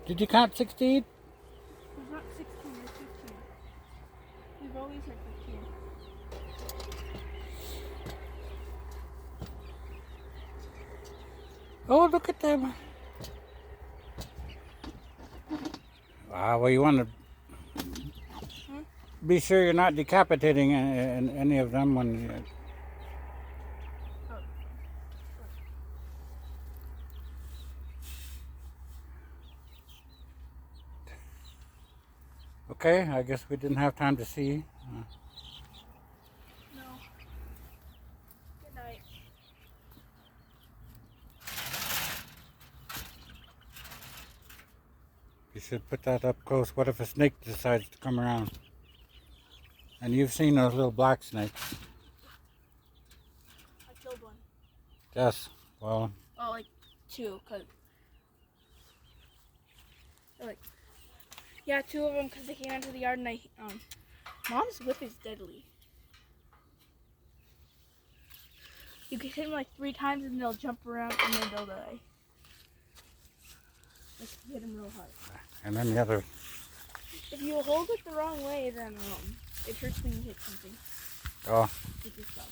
Did you count 16? There's not 16, there's 15. We've always had 15. Oh, look at them. Well, you want to be sure you're not decapitating any of them when you... Okay, I guess we didn't have time to see. No. Good night. You should put that up close. What if a snake decides to come around? And you've seen those little black snakes. I killed one. Yes, well... Oh, like 2, cause... Like... Yeah, 2 of them, because they came into the yard and Mom's whip is deadly. You can hit them like 3 times and they'll jump around and then they'll die. Let's hit them real hard. And then the other... If you hold it the wrong way, then it hurts when you hit something. Oh. Which is bad.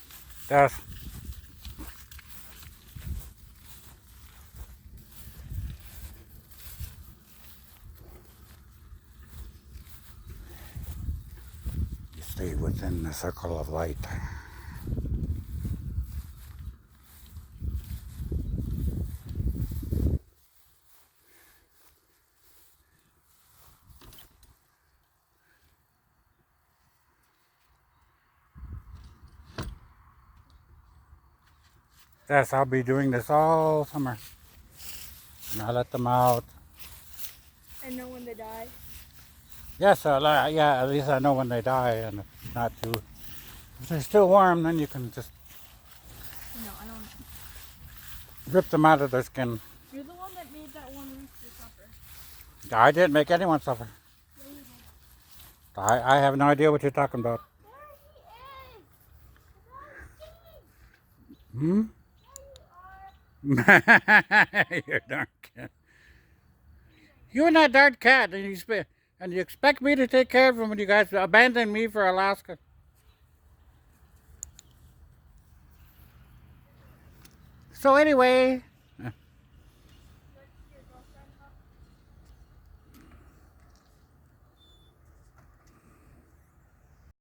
Yes. You stay within the circle of light. Yes, I'll be doing this all summer. And I let them out. And know when they die. Yes, yeah, at least I know when they die, and if not too. If they're still warm, then you can just No, I don't. rip them out of their skin. You're the one that made that one rooster suffer. I didn't make anyone suffer. Yeah, you did. I have no idea what you're talking about. Hmm? You're a darn cat. You're not a darn cat, and you expect me to take care of him when you guys abandoned me for Alaska. So anyway,